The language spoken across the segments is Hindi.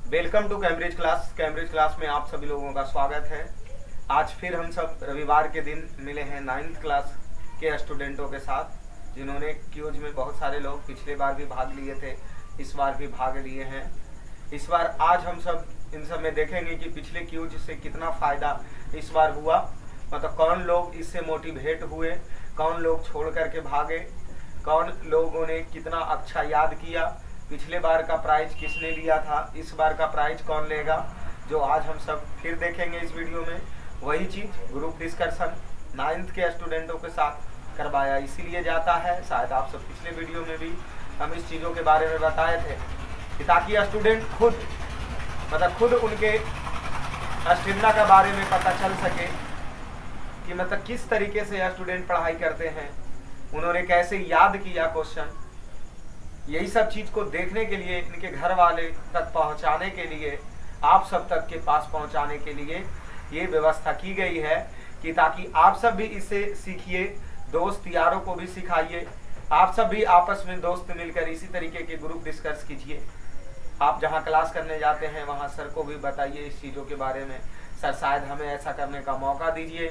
Welcome to Cambridge class. Cambridge class में आप सभी लोगों का स्वागत है। आज फिर हम सब रविवार के दिन मिले हैं 9th क्लास के स्टूडेंटों के साथ, जिन्होंने क्यूज में बहुत सारे लोग पिछले बार भी भाग लिए थे, इस बार भी भाग लिए हैं। इस बार आज हम सब इन सब में देखेंगे कि पिछले क्यूज से कितना फ़ायदा इस बार हुआ, मतलब कौन लोग इससे मोटिवेट हुए, कौन लोग छोड़ करके भागे, कौन लोगों ने कितना अच्छा याद किया, पिछले बार का प्राइज किसने लिया था, इस बार का प्राइज कौन लेगा, जो आज हम सब फिर देखेंगे इस वीडियो में। वही चीज़ ग्रुप डिस्कशन 9th के स्टूडेंटों के साथ करवाया इसीलिए जाता है, शायद आप सब पिछले वीडियो में भी हम इस चीज़ों के बारे में बताए थे कि ताकि स्टूडेंट खुद उनके स्टेमिना के बारे में पता चल सके कि मतलब किस तरीके से स्टूडेंट पढ़ाई करते हैं, उन्होंने कैसे याद किया क्वेश्चन। यही सब चीज़ को देखने के लिए, इनके घर वाले तक पहुंचाने के लिए, आप सब तक के पास पहुंचाने के लिए ये व्यवस्था की गई है कि ताकि आप सब भी इसे सीखिए, दोस्त यारों को भी सिखाइए, आप सब भी आपस में दोस्त मिलकर इसी तरीके के ग्रुप डिस्कस कीजिए। आप जहां क्लास करने जाते हैं वहां सर को भी बताइए इस चीज़ों के बारे में, सर शायद हमें ऐसा करने का मौका दीजिए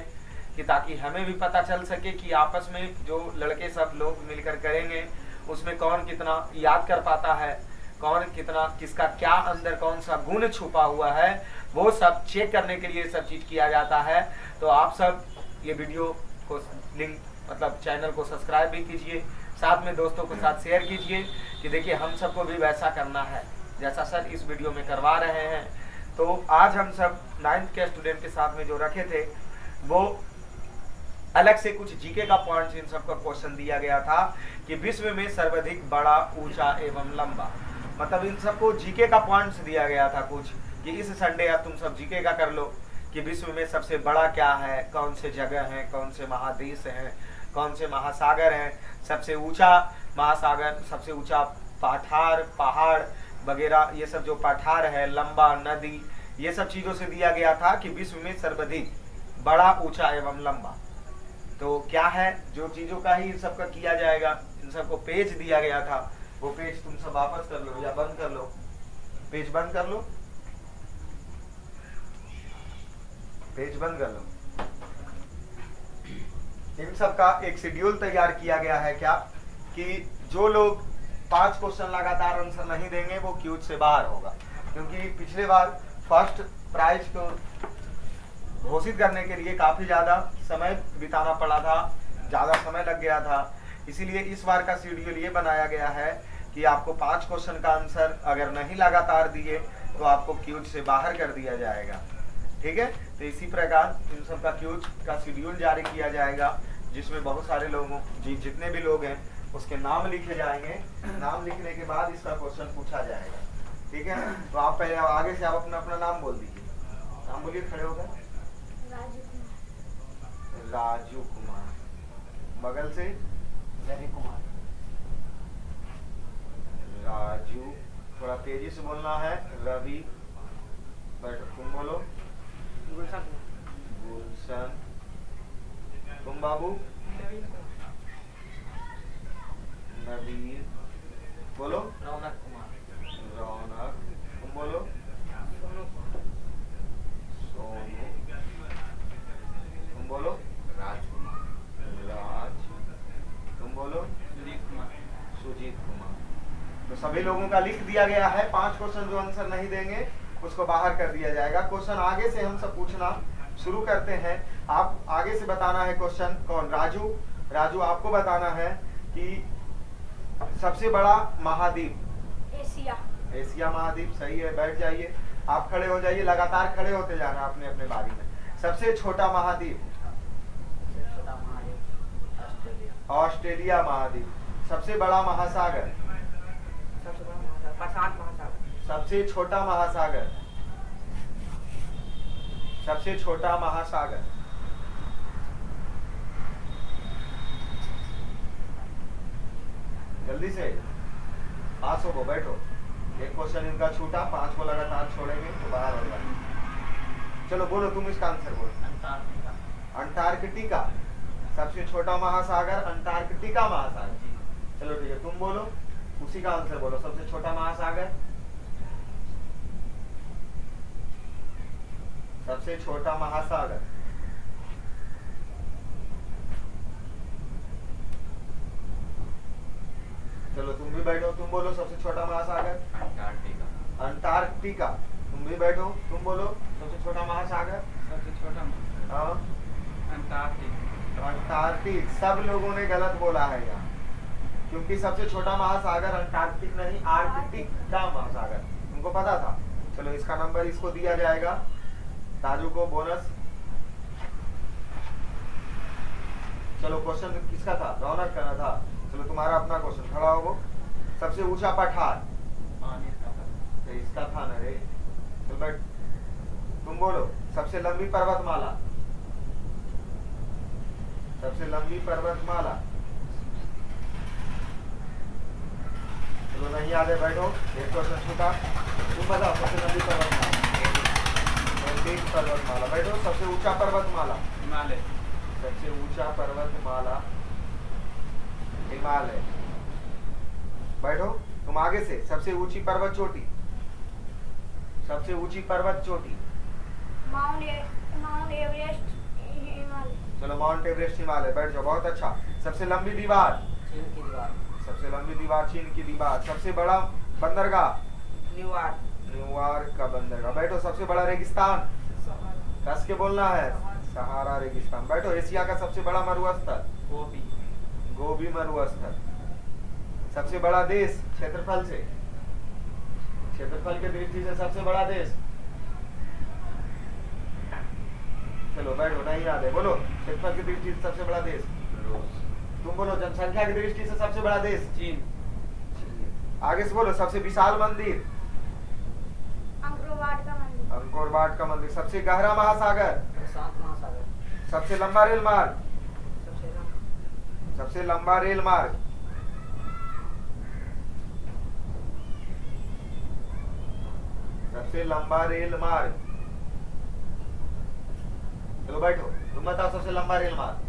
कि ताकि हमें भी पता चल सके कि आपस में जो लड़के सब लोग मिलकर करेंगे उसमें कौन कितना याद कर पाता है, कौन कितना, किसका क्या अंदर कौन सा गुण छुपा हुआ है, वो सब चेक करने के लिए सब चीज़ किया जाता है। तो आप सब ये वीडियो को लिंक मतलब चैनल को सब्सक्राइब भी कीजिए, साथ में दोस्तों के साथ शेयर कीजिए कि देखिए हम सबको भी वैसा करना है जैसा सर इस वीडियो में करवा रहे हैं। तो आज हम सब 9th के स्टूडेंट के साथ में जो रखे थे वो अलग से कुछ जीके का पॉइंट इन सबका क्वेश्चन दिया गया था कि विश्व में सर्वाधिक बड़ा, ऊंचा एवं लंबा, मतलब इन सबको जीके का पॉइंट्स दिया गया था कुछ कि इस संडे अब तुम सब जीके का कर लो कि विश्व में सबसे बड़ा क्या है, कौन से जगह हैं, कौन से महादेश हैं, कौन से महासागर हैं, सबसे ऊंचा महासागर, सबसे ऊंचा पहाड़ वगैरह, ये सब जो पठार है, लंबा नदी, ये सब चीज़ों से दिया गया था कि विश्व में सर्वाधिक बड़ा, ऊंचा एवं लंबा। तो क्या है, जो चीज़ों का ही इन सब का किया जाएगा, इन सबको पेज दिया गया था, वो पेज तुम सब वापस कर लो या बंद कर लो, पेज बंद कर लो, पेज बंद कर लो। इन सब का एक शेड्यूल तैयार किया गया है क्या कि जो लोग 5 क्वेश्चन लगातार आंसर नहीं देंगे वो क्यूज से बाहर होगा, क्योंकि पिछले बार फर्स्ट प्राइज को घोषित करने के लिए काफ़ी ज़्यादा समय बिताना पड़ा था, ज़्यादा समय लग गया था। इसीलिए इस बार का शेड्यूल ये बनाया गया है कि आपको 5 क्वेश्चन का आंसर अगर नहीं लगातार दिए तो आपको क्यूज से बाहर कर दिया जाएगा, ठीक है। तो इसी प्रकार इन सब का क्यूज का शेड्यूल जारी किया जाएगा, जिसमें बहुत सारे लोगों जितने भी लोग हैं उसके नाम लिखे जाएंगे। नाम लिखने के बाद इसका क्वेश्चन पूछा जाएगा, ठीक है। तो आप पहले आगे से आप अपना अपना नाम बोल दीजिए, नाम बोलिए, खड़े हो गए। राजू कुमार, बगल से रवि कुमार, राजू, थोड़ा तेजी से बोलना है, रवि, बैठो, तुम बोलो, गुलशन, गुलशन, तुम बाबू, नवीर, बोलो, रौनक कुमार, रौनक, तुम बोलो, सोनू, तुम बोलो, राजकुमार, राज, तुम बोलो, सुजीत कुमार। तो सभी लोगों का लिख दिया गया है। 5 क्वेश्चन जो आंसर नहीं देंगे उसको बाहर कर दिया जाएगा। क्वेश्चन आगे से हम सब पूछना शुरू करते हैं। आप आगे से बताना है क्वेश्चन कौन, राजू आपको बताना है कि सबसे बड़ा महाद्वीप एशिया महाद्वीप, सही है, बैठ जाइए, आप खड़े हो जाइए, लगातार खड़े होते जाना अपने अपने बारी में। सबसे छोटा महाद्वीप ऑस्ट्रेलिया महाद्वीप। सबसे बड़ा महासागर, प्रशांत महासागर। सबसे छोटा महासागर, सबसे छोटा महासागर, जल्दी से पास हो, बैठो। एक क्वेश्चन इनका छूटा, 5 को लगातार छोड़ेंगे तो बाहर हो जाएंगे। चलो बोलो, तुम इसका आंसर बोलो। अंटार्कटिका, सबसे छोटा महासागर अंटार्कटिका महासागर। चलो ठीक है, तुम बोलो, उसी का आंसर बोलो। सबसे छोटा महासागर सबसे छोटा महासागर? चलो तुम भी बैठो, तुम बोलो सबसे छोटा महासागर। अंटार्कटिका। अंटार्कटिका। तुम भी बैठो, तुम बोलो सबसे छोटा महासागर। सबसे छोटा हाँ, अंटार्कटिक। अंटार्कटिक। सब लोगों ने गलत बोला है यहाँ, क्योंकि सबसे छोटा महासागर अंटार्कटिक नहीं, आर्कटिक का महासागर। तुमको पता था? चलो इसका नंबर इसको दिया जाएगा, ताजू को बोनस। चलो क्वेश्चन किसका था? रौनक का था। चलो तुम्हारा अपना क्वेश्चन, खड़ा हो। सबसे ऊंचा पठार? पानी का तो इसका था ना रे। चल बैठ, तुम बोलो सबसे लंबी पर्वतमाला? सबसे लंबी पर्वतमाला? चलो नहीं याद है, बैठो। एक क्वेश्चन छूटा, तुम बताओ सबसे लंबी पर्वतमाला। एवरेस्ट पर्वतमाला। बैठो। सबसे ऊंचा पर्वतमाला? हिमालय। सबसे ऊंचा पर्वतमाला हिमालय। बैठो। तुम आगे से, सबसे ऊंची पर्वत चोटी? सबसे ऊंची पर्वत चोटी? Mount Everest Himalaya. चलो माउंट एवरेस्ट हिमालय। बैठ जाओ, बहुत अच्छा। सबसे लंबी दीवार? चीन की दीवार। सबसे लंबी दीवार चीन की दीवार। सबसे बड़ा बंदरगाह? न्यूयॉर्क। न्यूयॉर्क का बंदरगाह। बैठो। सबसे बड़ा रेगिस्तान? कस के बोलना है, सहारा रेगिस्तान। बैठो। एशिया का सबसे बड़ा मरुस्थल? गोबी। गोबी मरुस्थल। सबसे बड़ा देश क्षेत्रफल से? क्षेत्रफल की दृष्टि से सबसे बड़ा देश? चलो बैठो, नहीं याद है, बोलो क्षेत्रफल की दृष्टि से सबसे बड़ा देश? रूस। तुम बोलो जनसंख्या की दृष्टि से सबसे बड़ा देश? चीन। आगे से बोलो सबसे विशाल मंदिर? अंकोर वाट का मंदिर। अंकोर वाट का मंदिर। सबसे गहरा महासागर? प्रशांत महासागर। सबसे लंबा रेल मार्ग? सबसे लंबा। सबसे लंबा रेल मार्ग? सबसे लंबा रेल मार्ग? चलो बैठो, तुम बताओ सबसे लंबा रेल मार्ग?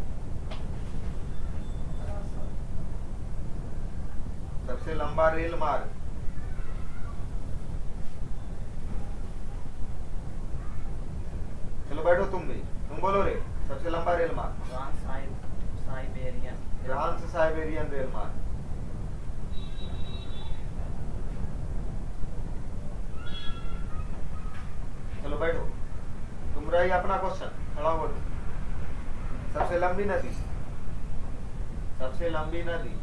सबसे लंबा रेल मार्ग? चलो बैठो तुम भी, तुम बोलो रे सबसे लंबा रेल मार्ग? साइबेरियन। ट्रांस साइबेरियन रेल मार्ग। चलो बैठो, तुम रही अपना क्वेश्चन, खड़ा हो। सबसे लंबी नदी? सबसे लंबी नदी?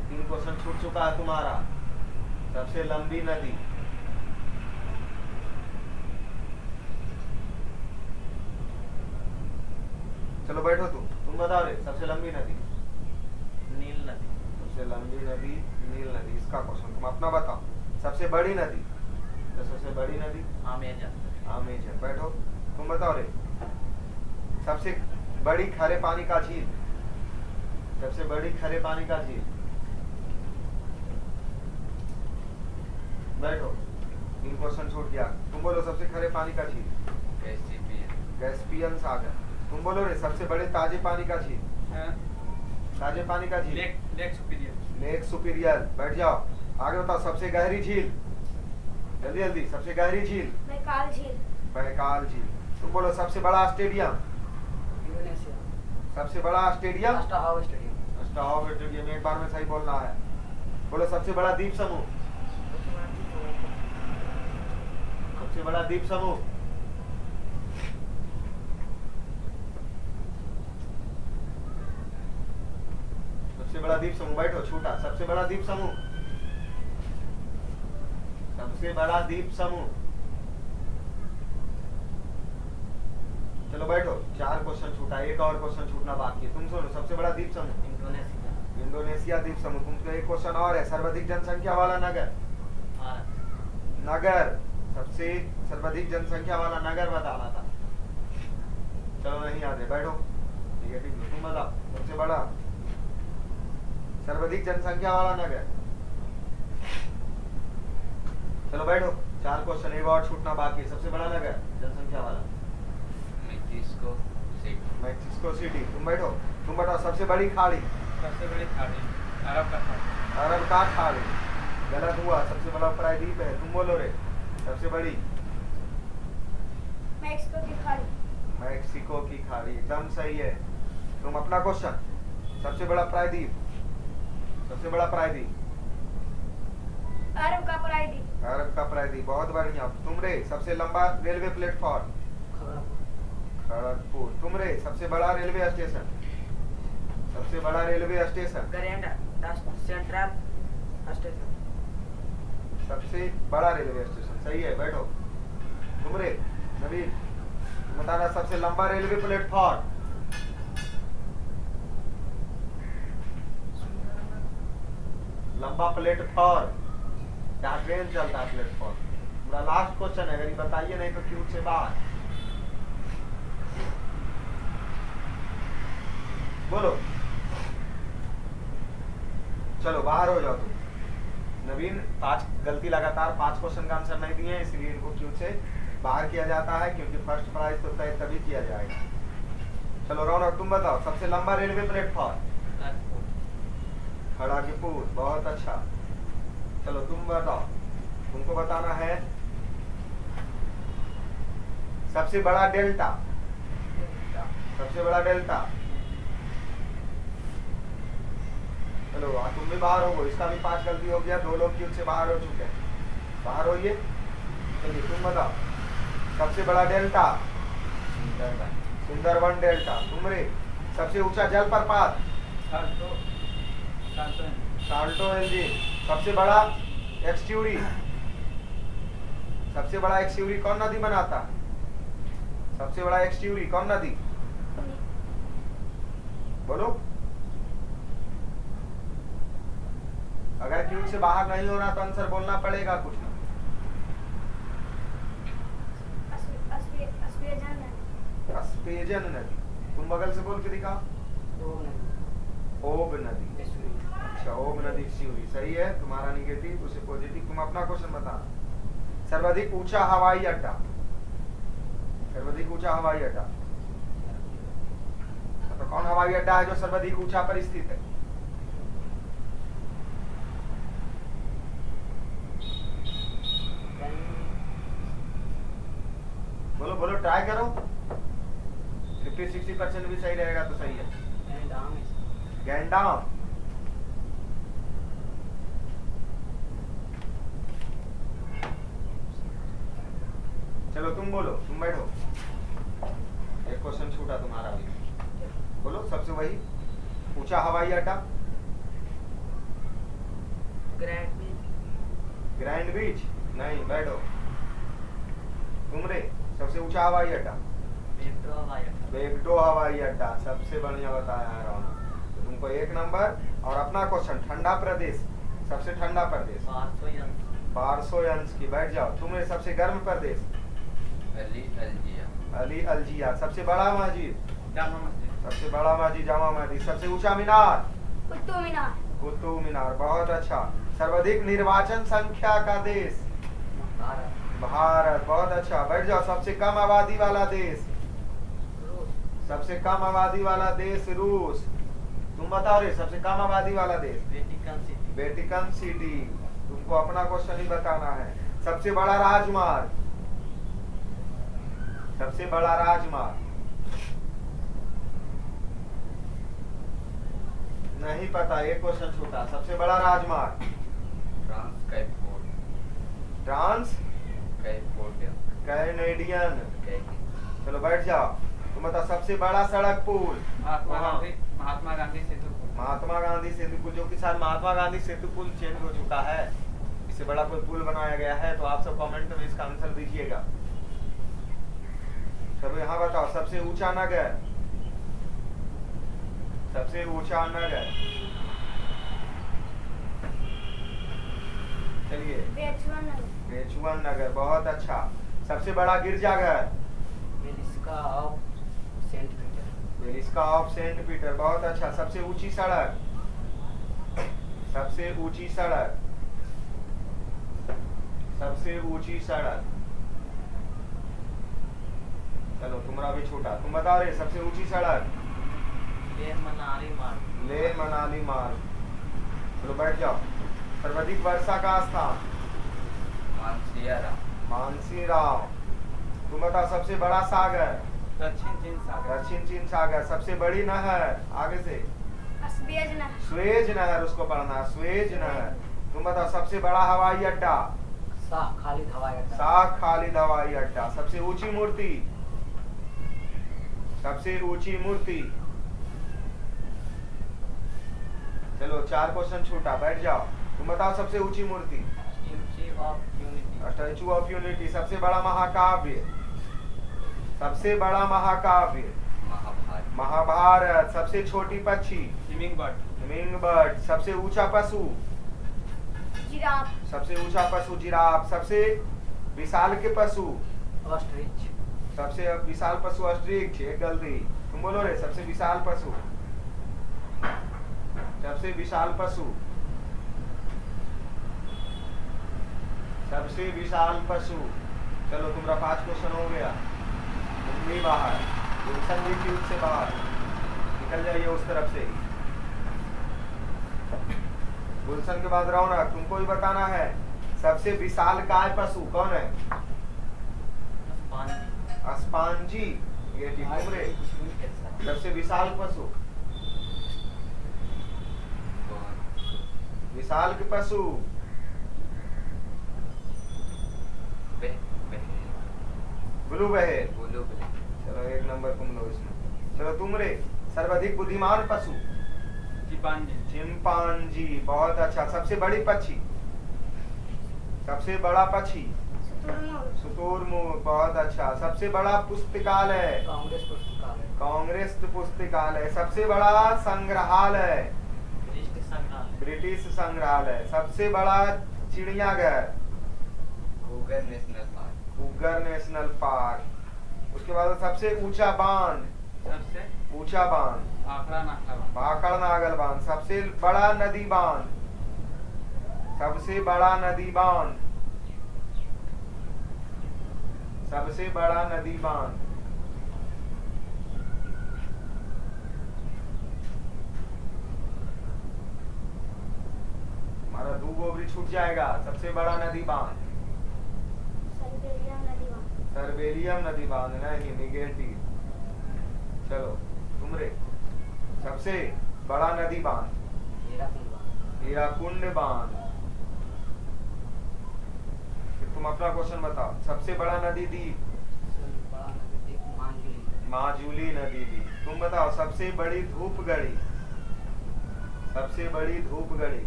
3 क्वेश्चन छूट चुका है तुम्हारा। सबसे लंबी नदी? चलो बैठो, तुम बताओ रे सबसे लंबी नदी? नील नदी। सबसे लंबी नदी नील नदी। इसका क्वेश्चन तुम अपना बताओ। सबसे बड़ी नदी? तो सबसे बड़ी नदी? अमेजन। अमेजन। बैठो, तुम बताओ रे सबसे बड़ी खारे पानी का झील? सबसे बड़ी खारे पानी का झील? बैठो, 3 क्वेश्चन छूट गया। तुम बोलो सबसे खारे पानी का झील? कैस्पियन। कैस्पियन सागर। तुम बोलो रे सबसे बड़े ताजे पानी का झील? ताजे पानी का झील? Lake superior. Lake superior. बैठ जाओ, आगे बताओ सबसे गहरी झील? जल्दी जल्दी, सबसे गहरी झील? बैकाल झील। बैकाल झील। तुम बोलो सबसे बड़ा स्टेडियम? इंडोनेशिया। सबसे बड़ा स्टेडियम? अष्टाहाव स्टेडियम। अष्टाहाव स्टेडियम। एक बार में सही बोलना है। बोलो सबसे बड़ा द्वीप समूह? सबसे बड़ा द्वीप समूह? सबसे बड़ा द्वीप समूह। बैठो, छूटा। सबसे बड़ा द्वीप समूह? सबसे बड़ा द्वीप समूह? चलो बैठो, 4 क्वेश्चन छूटा, एक और क्वेश्चन छूटना बाकी है। तुम सुनो सबसे बड़ा द्वीप समूह? इंडोनेशिया। इंडोनेशिया द्वीप समूह। तुमको एक क्वेश्चन और है, सर्वाधिक जनसंख्या वाला नगर? भारत। नगर, सबसे सर्वाधिक जनसंख्या वाला नगर बताना था। चलो नहीं याद है, बैठो। ठीक है, तुम बताओ सबसे बड़ा सर्वाधिक जनसंख्या वाला नगर? चलो बैठो, 4 क्वेश्चन, एक और छूटना बाकी है। सबसे बड़ा नगर जनसंख्या वाला? Mexico city. Mexico city. तुम बैठो, तुम बताओ सबसे बड़ी खाड़ी? सबसे बड़ी खाड़ी अरब का खाड़ी। अरब का खाड़ी। गलत हुआ, सबसे बड़ा प्रायद्वीप है। तुम बोलो रे, सबसे बड़ी। मैक्सिको की खाड़ी। मैक्सिको की खाड़ी, एकदम सही है। तुम अपना क्वेश्चन। सबसे बड़ा प्रायद्वीप, सबसे बड़ा प्रायद्वीप। अरब का प्रायद्वीप। अरब का प्रायद्वीप, बहुत बढ़िया। तुम रे, सबसे लंबा रेलवे प्लेटफॉर्म। खड़गपुर। तुम रे, सबसे बड़ा रेलवे स्टेशन, सबसे बड़ा railway station. Grand central station. सबसे बड़ा रेलवे स्टेशन, सही है, बैठो। तुम रे नवीन, तुम बताना सबसे लंबा रेलवे प्लेटफॉर्म। लंबा प्लेटफॉर्म, जहाँ ट्रेन चलता है, प्लेटफॉर्म। मेरा लास्ट क्वेश्चन है, अगर ये बताइए नहीं तो क्यूट से बाहर। बोलो, चलो बाहर हो जाओ तुम। नवीन 5 गलती, लगातार 5 क्वेश्चन का आंसर नहीं दिए, इसलिए इनको क्यूट से बाहर किया जाता है, क्योंकि फर्स्ट प्राइज तो तय तभी किया जाएगा। चलो रौनक, तुम बताओ सबसे लंबा रेलवे प्लेटफॉर्म। खड़गपुर, बहुत अच्छा। चलो तुम बताओ, तुमको बताना है सबसे बड़ा डेल्टा, सबसे बड़ा डेल्टा। चलो तुम भी बाहर हो, इसका भी 5 गलती हो गया, 2 लोग क्यूब से बाहर हो चुके हैं। बाहर होइए। चलिए तुम बताओ सबसे बड़ा डेल्टा। सुंदरबन डेल्टा। तुम रे, सबसे ऊंचा जल प्रपात। Salto LG. सबसे बड़ा एक्सट्यूरी, सबसे बड़ा एक्सट्यूरी कौन नदी बनाता? सबसे बड़ा एक्सट्यूरी कौन नदी? बोलो। अगर क्यूब से बाहर नहीं हो रहा तो आंसर बोलना पड़ेगा कुछ। अस्पेजन नदी। तुम बगल से बोल के दिखा। ओब नदी। अच्छा, ओब नदी एक्सट्यूरी, सही है। तुम्हारा निगेटिव, उसे पॉजिटिव। तुम अपना क्वेश्चन बताना। सर्वाधिक ऊंचा हवाई अड्डा, सर्वाधिक ऊंचा हवाई अड्डा। तो कौन हवाई अड्डा है जो सर्वाधिक ऊंचा पर स्थित है? बोलो बोलो, ट्राई करो। 50-60% भी सही रहेगा तो सही है। गैंडाम। चलो तुम बोलो, तुम बैठो। एक क्वेश्चन छूटा तुम्हारा भी। बोलो सबसे वही ऊंचा हवाई अड्डा। ग्रैंड बीच नहीं, बैठो। तुम रे, सबसे ऊंचा हवाई अड्डा। बेगडो हवाई अड्डा, सबसे बढ़िया बताया है रौनक। तो तुमको 1 नंबर। और अपना क्वेश्चन, ठंडा प्रदेश, सबसे ठंडा प्रदेश। 1200 अंश की, बैठ जाओ। तुम रे, सबसे गर्म प्रदेश। अली अलजिया। सबसे बड़ा मस्जिद। सबसे बड़ा मस्जिद जामा मस्जिद। सबसे ऊंचा मीनार। कुतुब मीनार। कुतुब मीनार, बहुत अच्छा। सर्वाधिक निर्वाचन संख्या का देश। भारत, बहुत अच्छा। बैठ जाओ। सबसे कम आबादी वाला देश। सबसे कम आबादी वाला देश रूस। तुम बताओ रे, सबसे कम आबादी वाला देश। Vatican city. तुमको अपना क्वेश्चन ही बताना है। सबसे बड़ा राजमार्ग, सबसे बड़ा राजमार्ग। नहीं पता, एक क्वेश्चन छूटा। सबसे बड़ा राजमार्ग। Trans Canadian. चलो बैठ जाओ। तुम बताओ सबसे बड़ा सड़क पुल। महात्मा गांधी सेतु पुल। महात्मा गांधी सेतु पुल, जो कि शायद महात्मा गांधी सेतु पुल चेंज हो चुका है, इससे बड़ा कोई पुल बनाया गया है। तो आप सब कमेंट में इसका आंसर दीजिएगा। चलो यहाँ बताओ सबसे ऊंचा नगर, सबसे ऊंचा नगर। चलिए, बेचुअन नगर, बहुत अच्छा। सबसे बड़ा गिरजाघर। बेलिस्का ऑफ सेंट पीटर, बहुत अच्छा। सबसे ऊंची सड़क, सबसे ऊंची सड़क, सबसे ऊंची सड़क। चलो तुम्हारा भी छोटा, तुम बताओ रे, सबसे ऊंची सड़क। लेह मनाली मार्ग। लेह मनाली मार्ग। चलो बैठ जाओ। सर्वाधिक वर्षा का स्थान? मानसियारा। मानसीराम। तुम बताओ सबसे बड़ा सागर? दक्षिण चीन सागर। दक्षिण चीन सागर। सबसे बड़ी नहर? आगे से। अस्बियज नहर। स्वेज नहर, उसको पढ़ना, स्वेज नहर। तुम बताओ सबसे बड़ा हवाई अड्डा? शाह खालिद हवाई अड्डा। शाह खालिद हवाई अड्डा। सबसे ऊंची मूर्ति? सबसे ऊंची मूर्ति? चलो 4 क्वेश्चन छूटा, बैठ जाओ। तुम बताओ सबसे ऊंची मूर्ति? Statue of Unity. Statue of Unity. सबसे बड़ा महाकाव्य? सबसे बड़ा महाकाव्य? महाभारत। महाभारत। सबसे छोटी पक्षी? Humming bird. Humming bird. सबसे ऊंचा पशु? जिराफ। सबसे ऊंचा पशु जिराफ। सबसे विशाल के पशु? ऑस्ट्रिच। सबसे विशाल पशु ऑस्ट्रिच। एक गलती। तुम बोलो रे, सबसे विशाल पशु? सबसे विशाल पशु? सबसे विशाल पशु। चलो तुम्हारा 5 क्वेश्चन हो गया। तुम भी बाहर, गुलशन भी ट्यूब से बाहर निकल जाइए उस तरफ से। गुलशन के बाद रौनक, तुमको भी बताना है सबसे विशाल काय पशु कौन है? अस्पांजी। ये टिकुमरे। सबसे विशाल पशु? विशाल के पशु? Blue whale. चलो 1 नंबर तुम लो इसमें। चलो तुम रे, सर्वाधिक बुद्धिमान पशु? चिंपांजी। बहुत अच्छा। सबसे बड़ी पक्षी? सबसे बड़ा पक्षी? शुतुरमुर्ग। शुतुरमुर्ग। बहुत अच्छा। सबसे बड़ा पुस्तकालय? कांग्रेस पुस्तकालय। कांग्रेस पुस्तकालय। सबसे बड़ा संग्रहालय? ब्रिटिश संग्रहालय। सबसे बड़ा चिड़ियाघर? Kruger National Park. Kruger National Park. उसके बाद सबसे ऊंचा बांध? सबसे ऊंचा बांध? भाखड़ नागल बांध। सबसे बड़ा नदी बांध? सबसे बड़ा नदी बांध? सबसे बड़ा नदी बांध? हमारा 2 गोबरी छूट जाएगा। सबसे बड़ा नदी बांध? सर्वेलियम नदी बांध। सर्वेलियम नदी बांध नहीं, निगेटिव। चलो तुम रे, सबसे बड़ा नदी बांध? हीराकुंड बांध। फिर तुम अपना क्वेश्चन बताओ। सबसे बड़ा नदी द्वीप? माजुली नदी द्वीप। तुम बताओ सबसे बड़ी धूप गड़ी? सबसे बड़ी धूप गड़ी?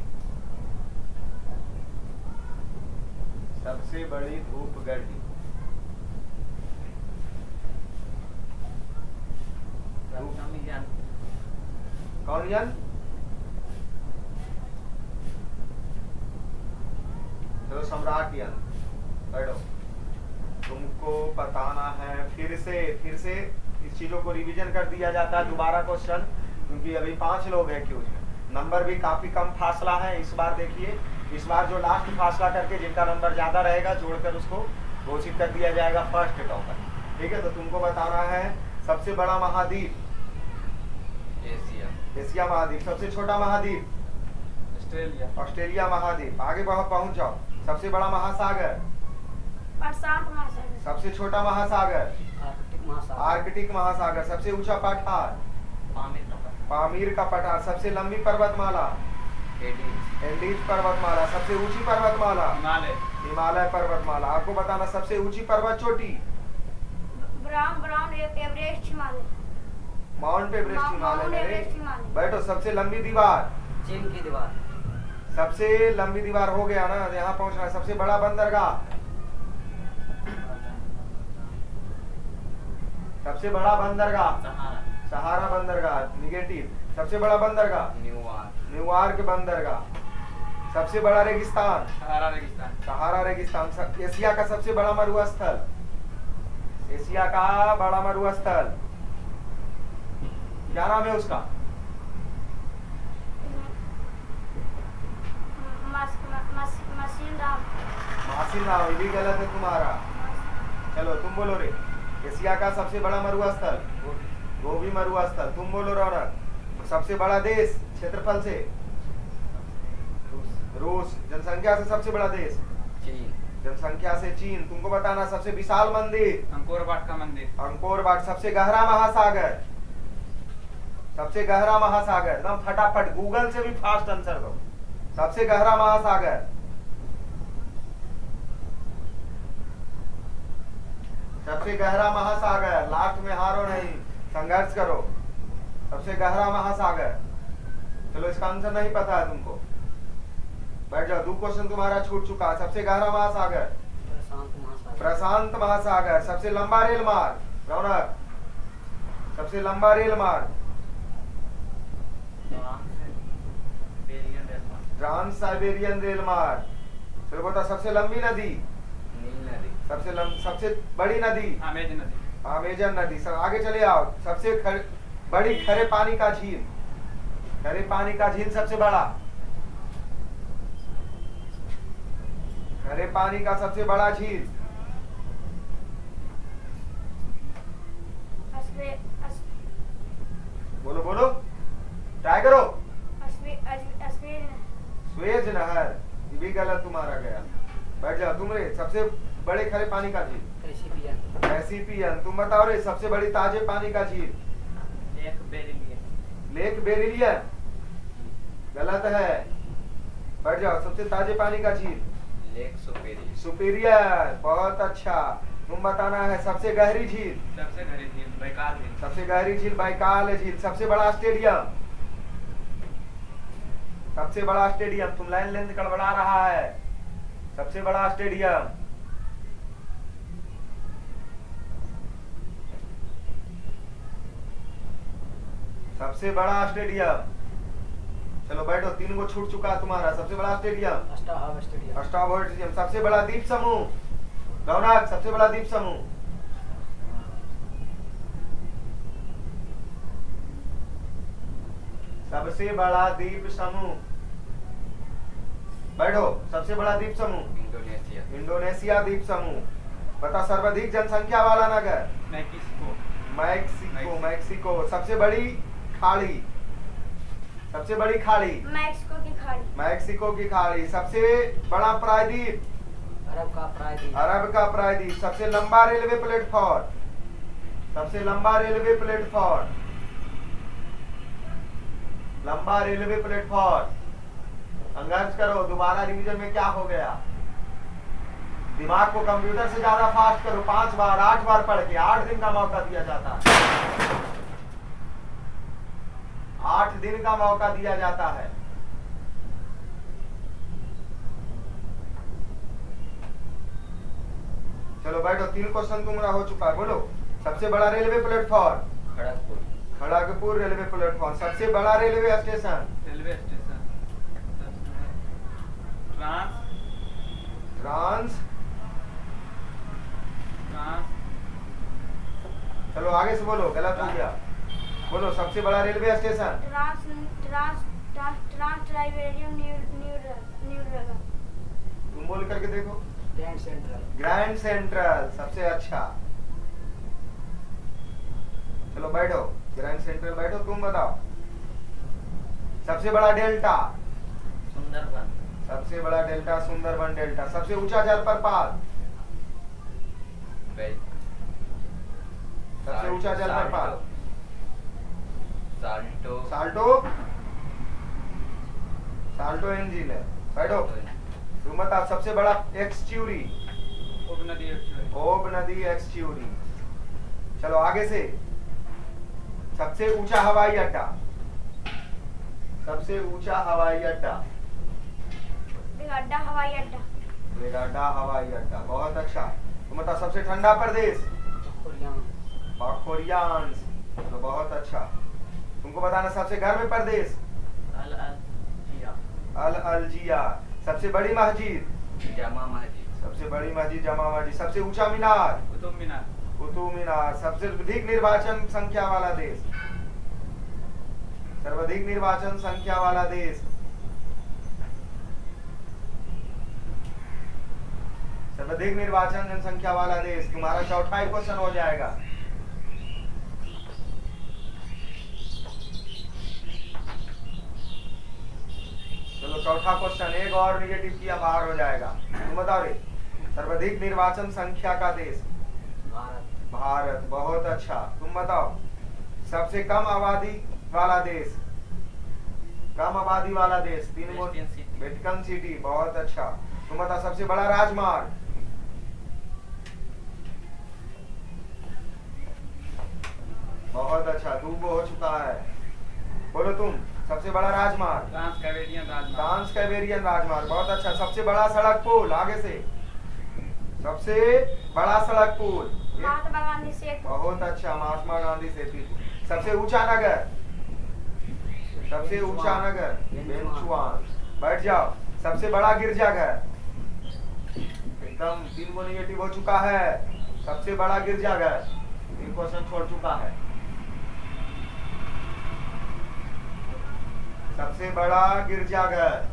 सबसे बड़ी धूप गड़ी? कौन यन? चलो सम्राट यन। बैठो। तुमको बताना है फिर से इस चीजों को रिवीजन कर दिया जाता है दोबारा क्वेश्चन, क्योंकि अभी 5 लोग हैं क्यूज में। नंबर भी काफी कम फासला है इस बार। देखिए इस बार जो लास्ट फासला करके जिनका नंबर ज्यादा रहेगा जोड़कर उसको घोषित कर दिया जाएगा फर्स्ट टॉपर। ठीक है, तो तुमको बताना है सबसे बड़ा महाद्वीप? एशिया महाद्वीप। सबसे छोटा महाद्वीप? ऑस्ट्रेलिया महाद्वीप। आगे पहुंच जाओ। सबसे बड़ा महासागर? प्रशांत महासागर। सबसे छोटा महासागर? आर्कटिक महासागर। सबसे ऊंचा पठार? पामीर का पठार। सबसे लंबी पर्वतमाला? एंडीज पर्वतमाला। सबसे ऊंची पर्वतमाला? हिमालय पर्वतमाला। आपको बताना सबसे ऊंची पर्वत चोटी? Brown Everest Himalaya. Mount Everest mount Himalaya. Everest Himalaya. बैठो। सबसे लंबी दीवार? चीन की दीवार। सबसे लंबी दीवार हो गया ना, यहाँ पहुंचना है। सबसे बड़ा बंदरगाह? सबसे बड़ा बंदरगाह? सहारा बंदरगाह। निगेटिव। सबसे बड़ा बंदरगाह? न्यूयॉर्क बंदरगाह। सबसे बड़ा रेगिस्तान? सहारा रेगिस्तान। एशिया का सबसे बड़ा मरुस्थल? एशिया का बड़ा मरुस्थल क्या नाम है उसका? मासिनराम। ये भी गलत है तुम्हारा। चलो तुम बोलो रे, एशिया का सबसे बड़ा मरुस्थल? गोबी मरुस्थल। तुम बोलो रौनक, सबसे बड़ा देश क्षेत्रफल से? रूस। जनसंख्या से सबसे बड़ा देश? चीन। जनसंख्या से चीन। तुमको बताना सबसे विशाल मंदिर? अंकोर वाट का मंदिर। Angkor Wat. सबसे गहरा महासागर? सबसे गहरा महासागर। एकदम फटाफट, गूगल से भी फास्ट आंसर दो। सबसे गहरा महासागर? सबसे गहरा महासागर। लास्ट में हारो नहीं, संघर्ष करो। सबसे गहरा महासागर। चलो इसका आंसर नहीं पता है तुमको, बैठ जाओ। 2 क्वेश्चन तुम्हारा छूट चुका। सबसे गहरा महासागर? प्रशांत महासागर। प्रशांत महासागर। सबसे लंबा रेल मार्ग? रौनक, सबसे लंबा रेल मार्ग? ट्रांस साइबेरियन रेल मार्ग। फिर बता सबसे लंबी नदी? नील नदी। सबसे बड़ी नदी? अमेजन नदी। अमेजन नदी। सब आगे चले आओ। सबसे बड़ी खरे पानी का झील? खरे पानी का झील सबसे बड़ा? खरे पानी का सबसे बड़ा झील? बोलो बोलो, ट्राई करो। स्वेज नहर। ये भी गलत तुम्हारा गया। बैठ जाओ तुम रे। सबसे बड़े खरे पानी का झील? कैसिपियन। कैसिपियन। तुम बताओ रे सबसे बड़ी ताजे पानी का झील? लेक बेरिलियन। लेक बेरिलियन। गलत है। बैठ जाओ। सबसे ताजे पानी का झील? Lake superior. सुपीरियर। बहुत अच्छा। तुम बताना है सबसे गहरी झील? सबसे गहरी झील बैकाल झील। सबसे गहरी झील बैकाल झील। सबसे बड़ा स्टेडियम? सबसे बड़ा स्टेडियम। तुम लाइन लेंथ गड़बड़ा रहा है। सबसे बड़ा स्टेडियम? सबसे बड़ा स्टेडियम। चलो बैठो। 3 को छूट चुका तुम्हारा। सबसे बड़ा स्टेडियम? अष्टाहव स्टेडियम। अष्टाव स्टेडियम। सबसे बड़ा द्वीप समूह? रौनक, सबसे बड़ा द्वीप समूह? सबसे बड़ा द्वीप समूह। बैठो। सबसे बड़ा द्वीप समूह? इंडोनेशिया। इंडोनेशिया द्वीप समूह। बता सर्वाधिक जनसंख्या वाला नगर? मैक्सिको। मैक्सिको। मैक्सिको। सबसे बड़ी खाड़ी? सबसे बड़ी खाड़ी? मैक्सिको की खाड़ी। मैक्सिको की खाड़ी। सबसे बड़ा प्रायद्वीप? अरब का प्रायद्वीप। अरब का प्रायद्वीप। सबसे लंबा रेलवे प्लेटफॉर्म? सबसे लंबा रेलवे प्लेटफॉर्म? लंबा रेलवे प्लेटफॉर्म। संघर्ष करो। दोबारा रिवीजन में क्या हो गया? दिमाग को कंप्यूटर से ज्यादा फास्ट करो। 5 बार 8 बार पढ़ के। 8 दिन का मौका दिया जाता है। 8 दिन का मौका दिया जाता है। चलो बैठो। 3 क्वेश्चन तुम्हारा हो चुका है। बोलो सबसे बड़ा railway platform? Kharagpur. Kharagpur railway platform. सबसे बड़ा railway station? Railway station trans trans. Trans चलो आगे से बोलो। गलत हो गया। बोलो सबसे बड़ा railway station? Trans trans trans Siberian न्यूरल। तुम बोल करके देखो। Grand Central. Grand Central. सबसे अच्छा। चलो बैठो। ग्रैंड सेंट्रल बैठो। तुम बताओ सबसे बड़ा डेल्टा? सुंदरबन। सबसे बड़ा डेल्टा सुंदरबन डेल्टा। सबसे ऊंचा जलप्रपात? सबसे ऊंचा जलप्रपात? साल्टो। साल्टो। साल्टो एंजिल है। बैठो। तुम बताओ सबसे बड़ा एक्सच्यूरी? ओब नदी एक्सप्रेस। ओब नदी एक्सच्यूरी। चलो आगे से। सबसे ऊंचा हवाई अड्डा? सबसे ऊंचा हवाई अड्डा? अड्डा हवाई अड्डा। रेगाडा हवाई अड्डा। बहुत अच्छा। तुम बताओ सबसे ठंडा प्रदेश? बाखोरियांस। तो बहुत अच्छा। तुमको बताना सबसे गर्म प्रदेश? अल अलजिया। सबसे बड़ी मस्जिद? जामा मस्जिद। सबसे बड़ी मस्जिद जामा मस्जिद। सबसे ऊंचा मीनार? कुतुब मीनार। कुतुब मीनार। सबसे अधिक निर्वाचन संख्या वाला देश? सर्वाधिक निर्वाचन संख्या वाला देश? सर्वाधिक निर्वाचन जनसंख्या वाला देश। तुम्हारा चौथा क्वेश्चन हो जाएगा। चलो चलो चौथा क्वेश्चन, एक और निगेटिव किया बाहर हो जाएगा। तुम बताओ रे, सर्वाधिक निर्वाचन संख्या का देश? भारत। भारत, बहुत अच्छा। तुम बताओ, सबसे कम आबादी वाला देश? कम आबादी वाला देश? तीन वेटिकन सिटी। वेटिकन सिटी, बहुत अच्छा। तुम बताओ, सबसे बड़ा राजमार्ग? बहुत अच्छा, दो हो चुका है। बोलो तुम, सबसे बड़ा राजमार्ग? ट्रांस कैवेरियन राजमार्ग। ट्रांस कैवेरियन राजमार्ग, बहुत अच्छा। सबसे बड़ा सड़क पुल? आगे से, सबसे बड़ा सड़क पुल? महात्मा गांधी सेतु। बहुत अच्छा, महात्मा गांधी सेतु। सबसे ऊंचा नगर? सबसे ऊंचा नगर? बेंचुआन। बैठ जाओ। सबसे बड़ा गिरजाघर? एकदम 3 को निगेटिव हो चुका है। सबसे बड़ा गिरजाघर? 3 क्वेश्चन छोड़ चुका है। सबसे बड़ा गिरजाघर?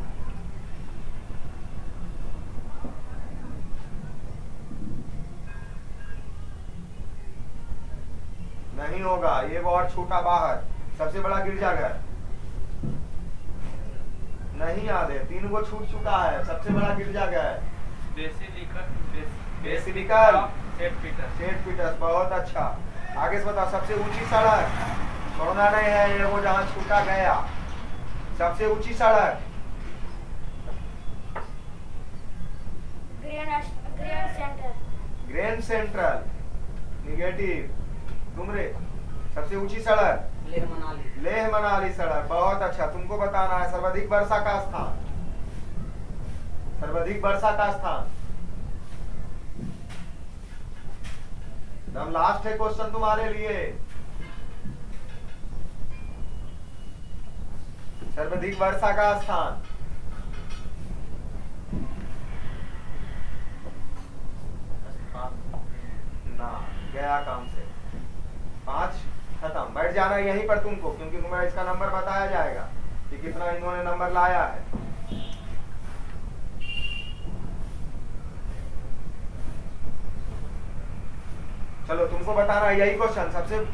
नहीं होगा, एक और छोटा बाहर। सबसे बड़ा गिरजाघर? नहीं याद है, 3 को छूट चुका है। सबसे बड़ा गिरजाघर? बेसिलिकल सेंट पीटर। सेंट पीटर्स, बहुत अच्छा। आगे से बताओ, सबसे ऊंची सड़क? छोड़ना नहीं है ये, वो जहाँ छूटा गया। सबसे ऊंची सड़क? Grand centre. Grand central, negative. तुम रे, सबसे ऊंची सड़क? लेह मनाली। लेह मनाली सड़क, बहुत अच्छा। तुमको बताना है सर्वाधिक वर्षा का स्थान? सर्वाधिक वर्षा का स्थान? हम लास्ट है क्वेश्चन तुम्हारे लिए। सर्वाधिक वर्षा का स्थान? ना, गया काम से। 5 खत्म। बैठ जाना यहीं पर तुमको, क्योंकि तुम्हें इसका नंबर बताया जाएगा कि कितना इन्होंने नंबर लाया है। चलो तुमको बताना है यही क्वेश्चन, सबसे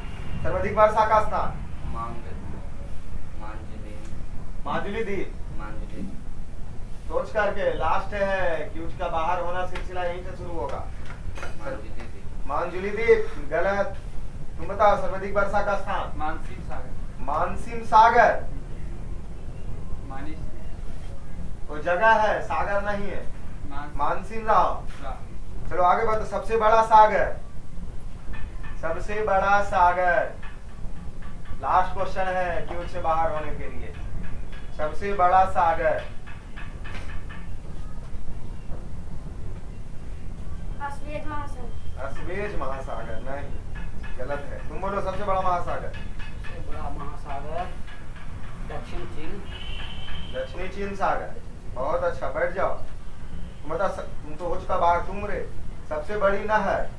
सर्वाधिक वर्षा का स्थान? माजुली द्वीप। मांजुली। सोच करके, लास्ट है कि उसका बाहर होना सिलसिला यहीं से शुरू होगा। मांजुली द्वीप, गलत। तुम बताओ, सर्वाधिक वर्षा का स्थान? मानसिक सागर। मानसिम सागर? मानिस। कोई जगह है, सागर नहीं है। मानसिम राव। चलो आगे बताओ, सबसे बड़ा सागर? सबसे बड़ा सागर, लास्ट क्वेश्चन है कि उससे बाहर होने के लिए। सबसे बड़ा सागर? अस्वेज महासागर। अस्वेज महासागर? नहीं, गलत है। तुम बोलो, सबसे बड़ा महासागर? सबसे बड़ा महासागर दक्षिण चीन। दक्षिणी चीन सागर, बहुत अच्छा। बैठ जाओ। तुम बता, तुम तो हो चुका बाहर। तुम रे, सबसे बड़ी नहर?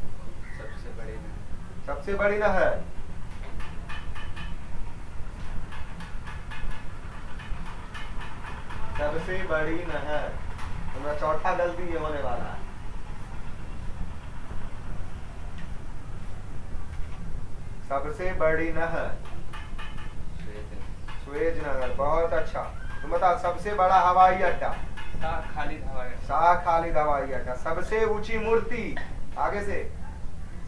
सबसे बड़ी नदी। सबसे बड़ी नहर? सबसे बड़ी नहर? तुम्हारा चौथा गलती ये होने वाला है। सबसे बड़ी नहर? सुएज नहर, बहुत अच्छा। तुम बताओ, सबसे बड़ा हवाई अड्डा? शाह खालिद हवाई अड्डा। शाह खालिद हवाई अड्डा। सबसे ऊंची मूर्ति? आगे से,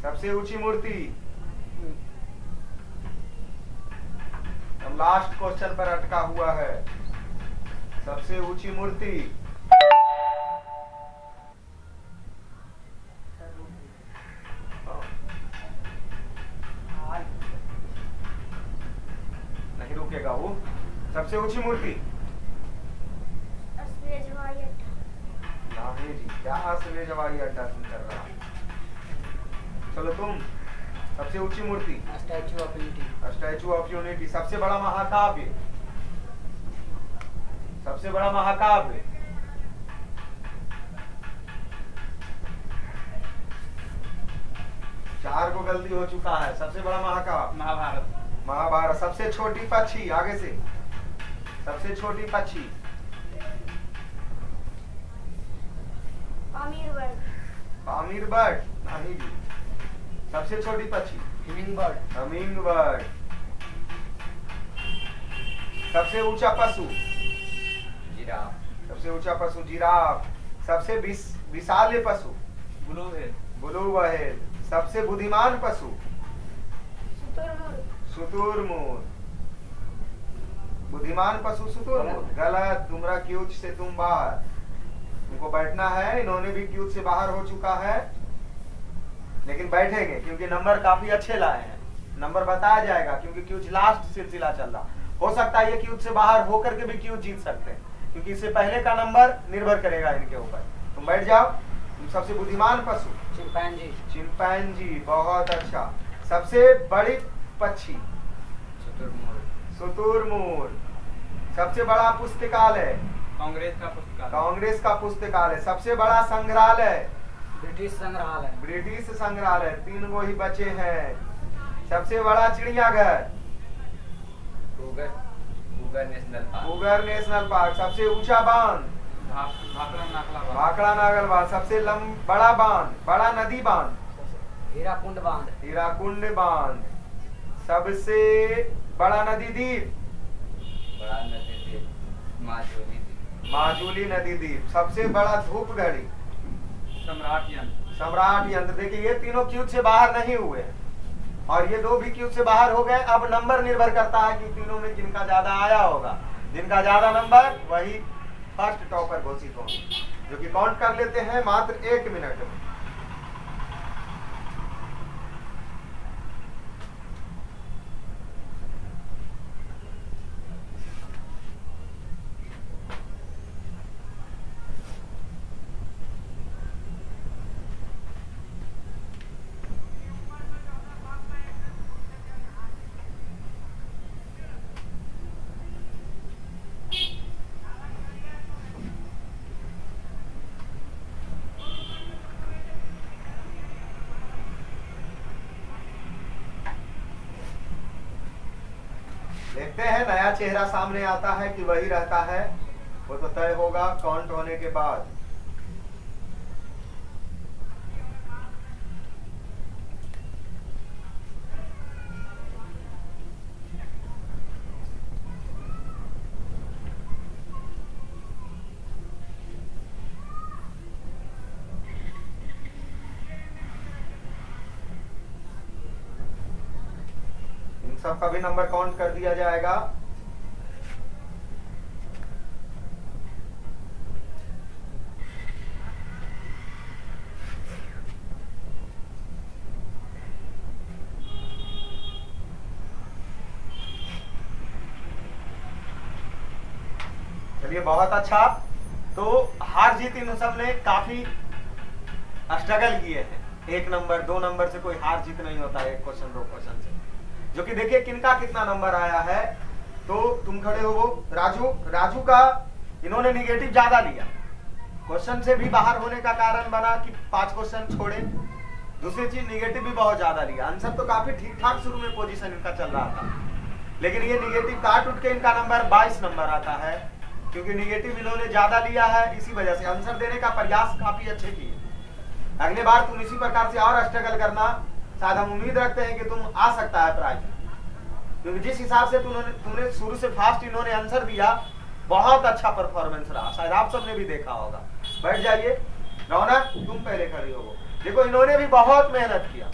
सबसे ऊंची मूर्ति? हम लास्ट क्वेश्चन पर अटका हुआ है। सबसे ऊंची मूर्ति? नहीं रुकेगा वो। सबसे ऊंची मूर्ति? अस्वेज हवाई अड्डा। नहीं जी, क्या अस्वेज हवाई अड्डा तुम कर रहा? चलो तुम, सबसे ऊंची मूर्ति? Statue of Unity. Statue of Unity. सबसे बड़ा महाकाव्य? सबसे बड़ा महाकाव्य? चार को गलती हो चुका है। सबसे बड़ा महाकाव्य? महाभारत। महाभारत। सबसे छोटी पक्षी? आगे से, सबसे छोटी पक्षी? पामीर बर्ड। पामीर बर्ड? नहीं जी। सबसे छोटी पक्षी? Humming bird. Humming bird. सबसे ऊंचा पशु? जिराफ। सबसे ऊंचा पशु जिराफ। सबसे विशाल पशु ब्लू व्हेल। Blue whale. सबसे बुद्धिमान पशु शुतुरमुर्ग। शुतुरमुर्ग। बुद्धिमान पशु शुतुरमुर्ग। गलत। तुमरा क्यूज से तुम बाहर। तुमको बैठना है। इन्होंने भी क्यूज से बाहर हो चुका है, लेकिन बैठेंगे क्योंकि नंबर काफी अच्छे लाए हैं। नंबर बताया जाएगा क्योंकि क्यूज लास्ट सिलसिला चल रहा। हो सकता है ये क्यूज से बाहर होकर के भी क्यूज जीत सकते हैं, क्योंकि इससे पहले का नंबर निर्भर करेगा इनके ऊपर। तुम बैठ जाओ। तुम सबसे बुद्धिमान पशु चिंपैंजी। चिंपैंजी। बहुत अच्छा। सबसे बड़ी पक्षी शुतुरमुर्ग। शुतुरमुर्ग। सबसे बड़ा पुस्तकालय कांग्रेस का पुस्तकालय। कांग्रेस का पुस्तकालय। सबसे बड़ा संग्रहालय ब्रिटिश संग्रहालय। ब्रिटिश संग्रहालय। 3 गो ही बचे हैं। सबसे बड़ा चिड़ियाघर Kruger National Park. Kruger National Park. सबसे ऊंचा बांध भाखड़ा नाखला बांध। भाखड़ा नागल बांध। सबसे बड़ा बांध, बड़ा नदी बांध हीराकुंड बांध। हीराकुंड बांध। सबसे बड़ा नदी द्वीप बड़ा नदी द्वीप माजुली द्वीप। माजुली नदी द्वीप। सबसे बड़ा धूप घड़ी सम्राट यंत्र। सम्राट यंत्र। देखिए ये तीनों क्यूज से बाहर नहीं हुए हैं और ये 2 भी क्यूज से बाहर हो गए। अब नंबर निर्भर करता है कि तीनों में किनका ज्यादा आया होगा। जिनका ज्यादा नंबर वही फर्स्ट टॉपर घोषित होंगे, जो कि काउंट कर लेते हैं मात्र 1 मिनट में। देखते हैं नया चेहरा सामने आता है कि वही रहता है, वो तो तय होगा काउंट होने के बाद। सबका भी नंबर काउंट कर दिया जाएगा। चलिए बहुत अच्छा। तो हार जीत इन सब ने काफी स्ट्रगल किए हैं। 1 नंबर 2 नंबर से कोई हार जीत नहीं होता है, 1 क्वेश्चन 2 क्वेश्चन से। जो कि देखिए किनका कितना नंबर आया है। तो तुम खड़े हो वो राजू का इन्होंने निगेटिव ज्यादा लिया। क्वेश्चन से भी बाहर होने का कारण बना कि 5 क्वेश्चन छोड़े। दूसरी चीज निगेटिव भी बहुत ज्यादा लिया। आंसर तो काफी ठीक ठाक शुरू में पोजीशन इनका चल रहा था, लेकिन ये निगेटिव काट उठ के इनका नंबर 22 नंबर आता है, क्योंकि निगेटिव इन्होंने ज्यादा लिया है। इसी वजह से आंसर देने का प्रयास काफी अच्छे किए। अगले बार तुम इसी प्रकार से और स्ट्रगल करना। शायद हम उम्मीद रखते हैं कि तुम आ सकता है प्राइज, क्योंकि जिस हिसाब से तुमने शुरू से फास्ट इन्होंने आंसर दिया, बहुत अच्छा परफॉर्मेंस रहा। शायद आप सबने भी देखा होगा। बैठ जाइए। रौनक तुम पहले खड़ी हो। देखो इन्होंने भी बहुत मेहनत किया।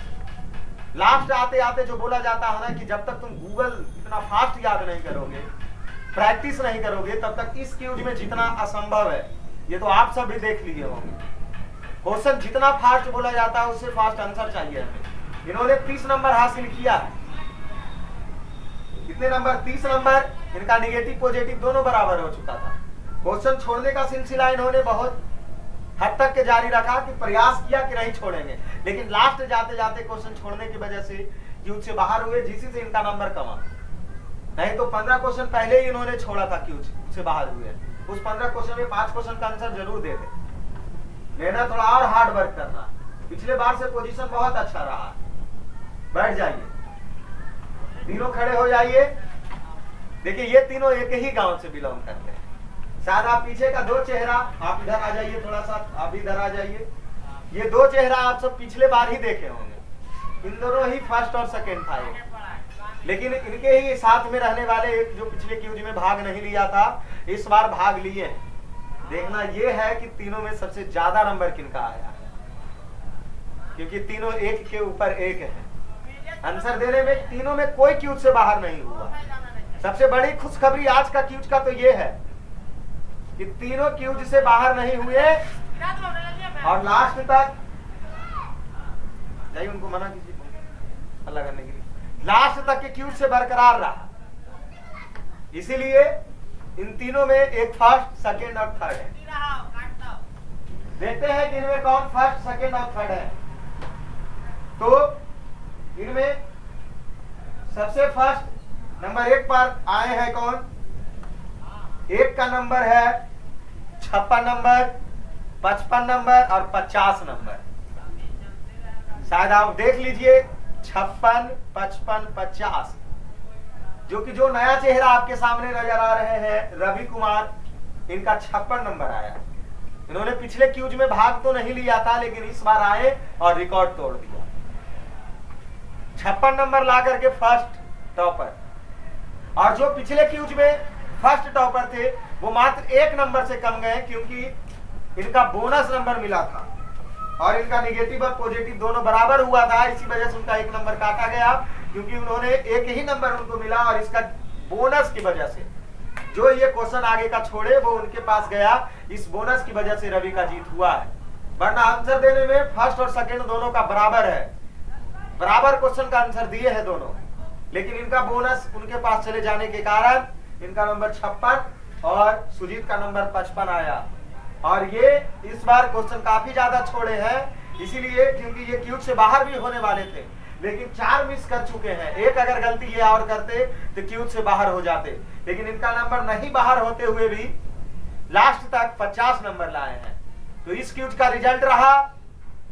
लास्ट आते आते जो बोला जाता है ना कि जब तक तुम गूगल इतना फास्ट याद नहीं करोगे, प्रैक्टिस नहीं करोगे, तब तक इस क्यूज में जितना असंभव है ये तो आप सब भी देख लिए होंगे। क्वेश्चन जितना फास्ट बोला जाता है उससे फास्ट आंसर चाहिए हमें। इन्होंने 30 नंबर हासिल किया है। कितने नंबर? 30 नंबर। इनका निगेटिव पॉजिटिव दोनों बराबर हो चुका था। क्वेश्चन छोड़ने का सिलसिला इन्होंने बहुत हद तक के जारी रखा कि प्रयास किया कि नहीं छोड़ेंगे, लेकिन लास्ट जाते जाते क्वेश्चन छोड़ने की वजह से क्यूज से बाहर हुए, जिसी से इनका नंबर कमा। नहीं तो 15 क्वेश्चन पहले ही इन्होंने छोड़ा था क्यूज से बाहर हुए। उस 15 क्वेश्चन में 5 क्वेश्चन का आंसर जरूर दे दे। लेना थोड़ा और हार्ड वर्क करना। पिछले बार से पोजीशन बहुत अच्छा रहा। बैठ जाइए। तीनों खड़े हो जाइए। देखिए ये तीनों एक ही गांव से बिलोंग करते हैं। शायद आप पीछे का 2 चेहरा, आप इधर आ जाइए, थोड़ा सा आप इधर आ जाइए। ये 2 चेहरा आप सब पिछले बार ही देखे होंगे। इन दोनों ही फर्स्ट और सेकंड था। लेकिन इनके ही साथ में रहने वाले एक जो पिछले क्यूज में भाग नहीं लिया था, इस बार भाग लिए हैं। देखना ये है कि तीनों में सबसे ज्यादा नंबर किनका आया, क्योंकि तीनों एक के ऊपर एक है। आंसर देने में तीनों में कोई क्यूज से बाहर नहीं हुआ। सबसे बड़ी खुशखबरी आज का क्यूज का तो ये है कि तीनों क्यूज से बाहर नहीं हुए और लास्ट तक नहीं, उनको मना कीजिए अल्लाह करने के लिए, लास्ट तक के क्यूज से बरकरार रहा। इसीलिए इन तीनों में एक फर्स्ट, सेकंड और थर्ड है। देखते हैं कि इनमें कौन फर्स्ट, सेकंड और थर्ड है। तो इनमें सबसे फर्स्ट नंबर 1 पर आए हैं कौन? 1 का नंबर है 56 नंबर, 55 नंबर और 50 नंबर। शायद आप देख लीजिए 56, 55, 50, जो कि जो नया चेहरा आपके सामने नजर आ रहे हैं रवि कुमार, इनका 56 नंबर आया। इन्होंने पिछले क्यूज में भाग तो नहीं लिया था, लेकिन इस बार आए और रिकॉर्ड तोड़ दिया। 56 नंबर ला करके फर्स्ट टॉपर। और जो पिछले क्यूज में फर्स्ट टॉपर थे वो मात्र 1 नंबर से कम गए, क्योंकि इनका बोनस नंबर मिला था और इनका निगेटिव और पॉजिटिव दोनों बराबर हुआ था। इसी वजह से उनका 1 नंबर काटा गया, क्योंकि उन्होंने एक ही नंबर उनको मिला और इसका बोनस की वजह से जो ये क्वेश्चन आगे का छोड़े वो उनके पास गया। इस बोनस की वजह से रवि का जीत हुआ है, वरना आंसर देने में फर्स्ट और सेकंड दोनों का बराबर है, बराबर क्वेश्चन का आंसर दिए हैं दोनों, लेकिन इनका बोनस उनके पास चले जाने के कारण इनका नंबर 56 और सुजीत का नंबर 55 आया। और ये इस बार क्वेश्चन काफी ज्यादा छोड़े हैं, इसीलिए क्योंकि ये क्यूज से बाहर भी होने वाले थे, लेकिन 4 मिस कर चुके हैं। एक अगर गलती ये और करते तो क्यूज से बाहर हो जाते, लेकिन इनका नंबर नहीं बाहर होते हुए भी लास्ट तक 50 नंबर लाए हैं। तो इस क्यूज का रिजल्ट रहा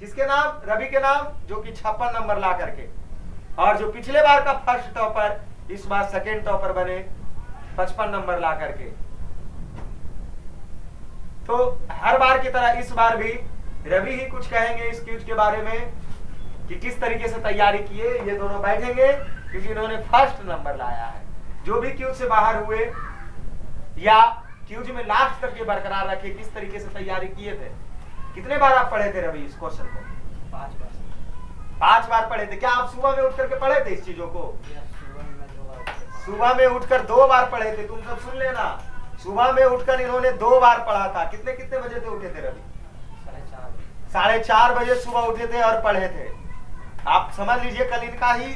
किसके नाम? रवि के नाम, जो कि 56 नंबर ला करके, और जो पिछले बार का फर्स्ट टॉपर इस बार सेकेंड टॉपर बने 55 नंबर ला करके। तो हर बार की तरह इस बार भी रवि ही कुछ कहेंगे इस क्यूज के बारे में कि किस तरीके से तैयारी किए। ये दोनों बैठेंगे क्योंकि इन्होंने फर्स्ट नंबर लाया है। जो भी क्यूज से बाहर हुए या क्यूज में लास्ट तक ये बरकरार रखे, किस तरीके से तैयारी किए थे। कितने बार आप पढ़े थे रवि इस क्वेश्चन को? 5 बार। 5 बार पढ़े थे। क्या आप सुबह में उठ करके पढ़े थे इस चीजों को? सुबह में उठकर 2 बार पढ़े थे। तुम सब सुन लेना, सुबह में उठकर इन्होंने 2 बार पढ़ा था। कितने कितने बजे थे उठे थे रवि? 4:30 बजे सुबह उठे थे और पढ़े थे। आप समझ लीजिए कल इनका ही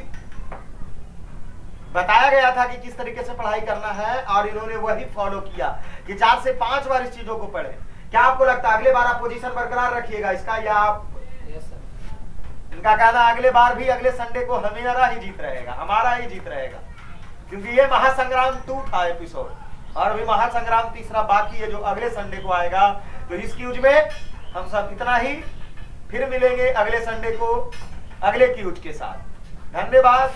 बताया गया था कि किस तरीके से पढ़ाई करना है और इन्होंने वही फॉलो किया कि 4 से 5 बार इस चीजों को पढ़े। क्या आपको लगता है अगले बार आप पोजीशन बरकरार रखिएगा इसका, या आप? इनका कहना अगले बार भी अगले संडे को हमारा ही जीत रहेगा, हमारा ही जीत रहेगा, क्योंकि ये महासंग्राम 2 था एपिसोड और अभी महासंग्राम 3 बाकी है जो अगले संडे को आएगा। तो इस क्यूज में हम सब इतना ही, फिर मिलेंगे अगले संडे को अगले क्यूज के साथ। धन्यवाद।